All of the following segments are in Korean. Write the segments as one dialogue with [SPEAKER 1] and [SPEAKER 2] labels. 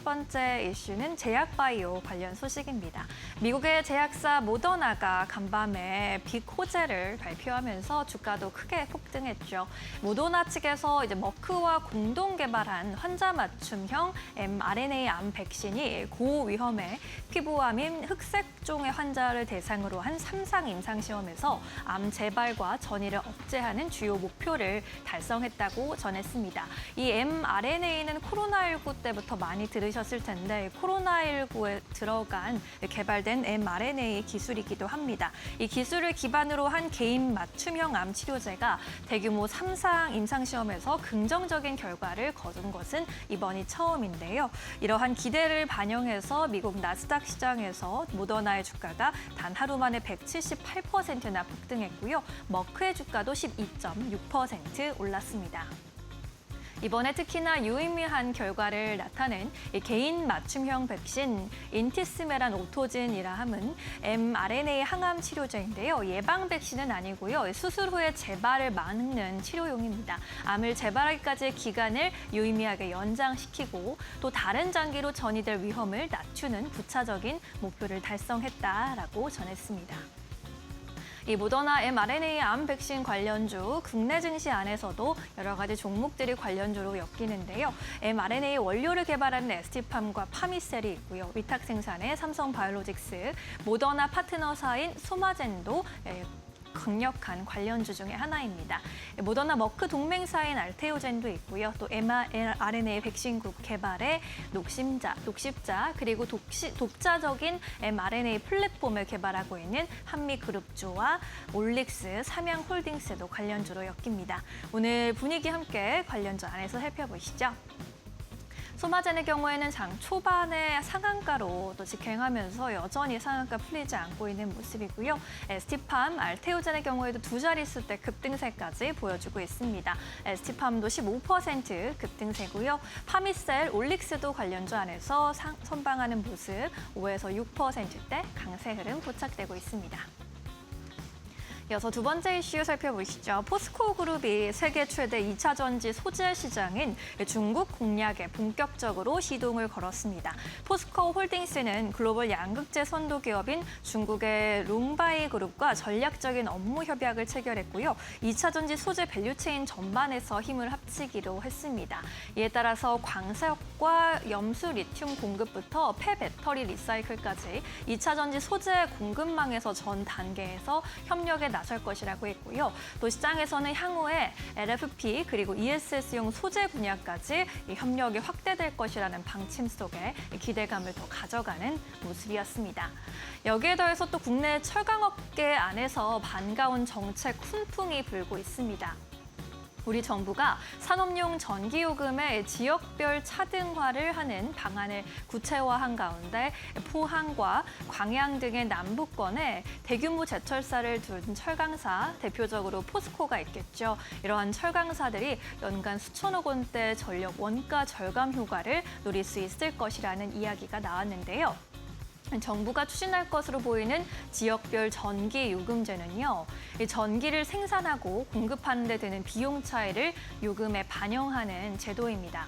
[SPEAKER 1] 첫 번째 이슈는 제약바이오 관련 소식입니다. 미국의 제약사 모더나가 간밤에 빅 호재를 발표하면서 주가도 크게 폭등했죠. 모더나 측에서 이제 머크와 공동 개발한 환자 맞춤형 mRNA 암 백신이 고위험의 피부암인 흑색종의 환자를 대상으로 한 3상 임상시험에서 암 재발과 전이를 억제하는 주요 목표를 달성했다고 전했습니다. 이 mRNA는 코로나19 때부터 많이 들으셨을 텐데 코로나19에 개발된 mRNA 기술이기도 합니다. 이 기술을 기반으로 한 개인 맞춤형 암 치료제가 대규모 3상 임상시험에서 긍정적인 결과를 거둔 것은 이번이 처음인데요. 이러한 기대를 반영해서 미국 나스닥 시장에서 모더나의 주가가 단 하루 만에 178%나 폭등했고요. 머크의 주가도 12.6% 올랐습니다. 이번에 특히나 유의미한 결과를 나타낸 이 개인 맞춤형 백신 인티스메란 오토진이라 함은 mRNA 항암 치료제인데요. 예방 백신은 아니고요. 수술 후에 재발을 막는 치료용입니다. 암을 재발하기까지의 기간을 유의미하게 연장시키고 또 다른 장기로 전이될 위험을 낮추는 부차적인 목표를 달성했다라고 전했습니다. 이 모더나 mRNA 암 백신 관련주 국내 증시 안에서도 여러 가지 종목들이 관련주로 엮이는데요. mRNA 원료를 개발하는 ST팜과 파미셀이 있고요. 위탁 생산의 삼성바이오로직스, 모더나 파트너사인 소마젠도 강력한 관련주 중에 하나입니다. 모더나 머크 동맹사인 알테오젠도 있고요. 또 mRNA 백신국 개발의 녹십자 그리고 독자적인 mRNA 플랫폼을 개발하고 있는 한미그룹주와 올릭스, 삼양홀딩스도 관련주로 엮입니다. 오늘 분위기 함께 관련주 안에서 살펴보시죠. 소마젠의 경우에는 장 초반에 상한가로 또 직행하면서 여전히 상한가 풀리지 않고 있는 모습이고요. ST팜, 알테오젠의 경우에도 두 자릿수 대 급등세까지 보여주고 있습니다. ST팜도 15% 급등세고요. 파미셀, 올릭스도 관련주 안에서 선방하는 모습 5에서 6%대 강세 흐름 포착되고 있습니다. 이어서 두 번째 이슈 살펴보시죠. 포스코 그룹이 세계 최대 2차 전지 소재 시장인 중국 공략에 본격적으로 시동을 걸었습니다. 포스코 홀딩스는 글로벌 양극재 선도 기업인 중국의 롱바이 그룹과 전략적인 업무 협약을 체결했고요. 2차 전지 소재 밸류체인 전반에서 힘을 합치기로 했습니다. 이에 따라서 광석과 염수 리튬 공급부터 폐배터리 리사이클까지 2차 전지 소재 공급망에서 전 단계에서 협력에 나설 것이라고 했고요. 또 시장에서는 향후에 LFP 그리고 ESS용 소재 분야까지 협력이 확대될 것이라는 방침 속에 기대감을 더 가져가는 모습이었습니다. 여기에 더해서 또 국내 철강업계 안에서 반가운 정책 훈풍이 불고 있습니다. 우리 정부가 산업용 전기요금의 지역별 차등화를 하는 방안을 구체화한 가운데 포항과 광양 등의 남부권에 대규모 제철사를 둔 철강사, 대표적으로 포스코가 있겠죠. 이러한 철강사들이 연간 수천억 원대 전력 원가 절감 효과를 누릴 수 있을 것이라는 이야기가 나왔는데요. 정부가 추진할 것으로 보이는 지역별 전기 요금제는요. 이 전기를 생산하고 공급하는 데 드는 비용 차이를 요금에 반영하는 제도입니다.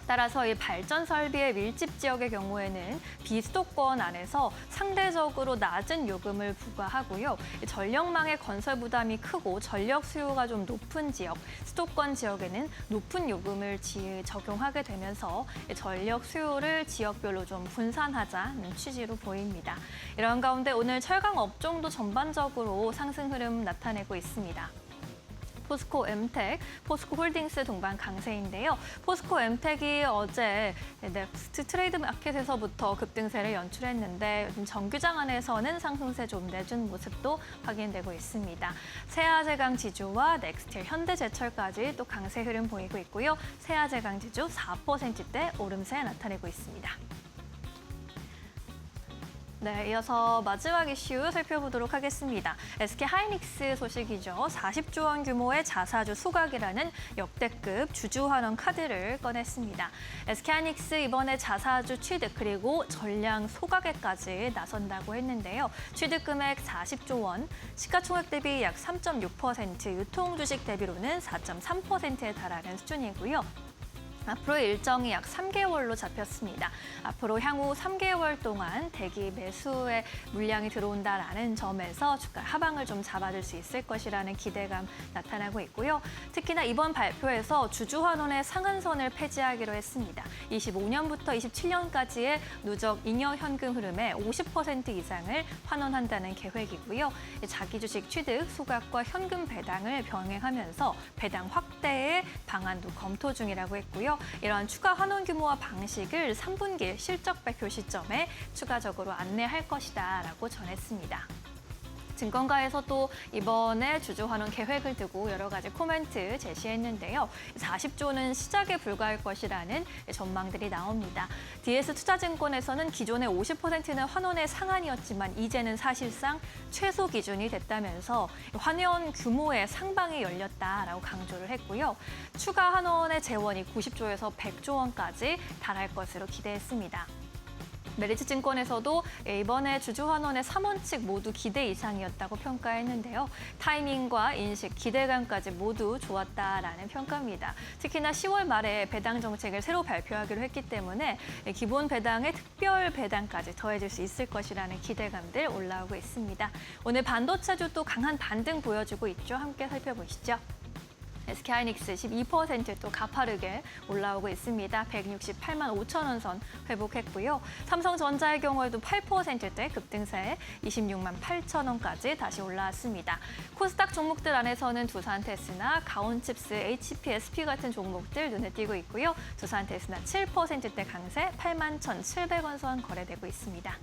[SPEAKER 1] 따라서 이 발전 설비의 밀집 지역의 경우에는 비수도권 안에서 상대적으로 낮은 요금을 부과하고요. 전력망의 건설 부담이 크고 전력 수요가 좀 높은 지역, 수도권 지역에는 높은 요금을 적용하게 되면서 전력 수요를 지역별로 좀 분산하자는 취지로 보입니다. 이런 가운데 오늘 철강 업종도 전반적으로 상승 흐름 나타내고 있습니다. 포스코 엠텍, 포스코 홀딩스 동반 강세인데요. 포스코 엠텍이 어제 넥스트 트레이드 마켓에서부터 급등세를 연출했는데 정규장 안에서는 상승세 좀 내준 모습도 확인되고 있습니다. 세아제강 지주와 넥스틸, 현대제철까지 또 강세 흐름 보이고 있고요. 세아제강 지주 4%대 오름세 나타내고 있습니다. 네, 이어서 마지막 이슈 살펴보도록 하겠습니다. SK하이닉스 소식이죠. 40조 원 규모의 자사주 소각이라는 역대급 주주환원 카드를 꺼냈습니다. SK하이닉스 이번에 자사주 취득 그리고 전량 소각에까지 나선다고 했는데요. 취득 금액 40조 원, 시가총액 대비 약 3.6%, 유통주식 대비로는 4.3%에 달하는 수준이고요. 앞으로 일정이 약 3개월로 잡혔습니다. 앞으로 향후 3개월 동안 대기 매수의 물량이 들어온다라는 점에서 주가 하방을 좀 잡아줄 수 있을 것이라는 기대감 나타나고 있고요. 특히나 이번 발표에서 주주환원의 상한선을 폐지하기로 했습니다. 25년부터 27년까지의 누적 잉여 현금 흐름의 50% 이상을 환원한다는 계획이고요. 자기 주식 취득, 소각과 현금 배당을 병행하면서 배당 확대의 방안도 검토 중이라고 했고요. 이러한 추가 환원 규모와 방식을 3분기 실적 발표 시점에 추가적으로 안내할 것이다라고 전했습니다. 증권가에서 또 이번에 주주 환원 계획을 두고 여러 가지 코멘트 제시했는데요. 40조는 시작에 불과할 것이라는 전망들이 나옵니다. DS투자증권에서는 기존의 50%는 환원의 상한이었지만 이제는 사실상 최소 기준이 됐다면서 환원 규모의 상방이 열렸다라고 강조를 했고요. 추가 환원의 재원이 90조에서 100조 원까지 달할 것으로 기대했습니다. 메리츠증권에서도 이번에 주주환원의 3원 측 모두 기대 이상이었다고 평가했는데요. 타이밍과 인식, 기대감까지 모두 좋았다라는 평가입니다. 특히나 10월 말에 배당 정책을 새로 발표하기로 했기 때문에 기본 배당에 특별 배당까지 더해질 수 있을 것이라는 기대감들 올라오고 있습니다. 오늘 반도체주 또 강한 반등 보여주고 있죠. 함께 살펴보시죠. SK하이닉스 12% 또 가파르게 올라오고 있습니다. 168만 5천 원 선 회복했고요. 삼성전자의 경우에도 8%대 급등세에 26만 8천 원까지 다시 올라왔습니다. 코스닥 종목들 안에서는 두산테스나 가온칩스, HPSP 같은 종목들 눈에 띄고 있고요. 두산테스나 7%대 강세 8만 1,700원 선 거래되고 있습니다.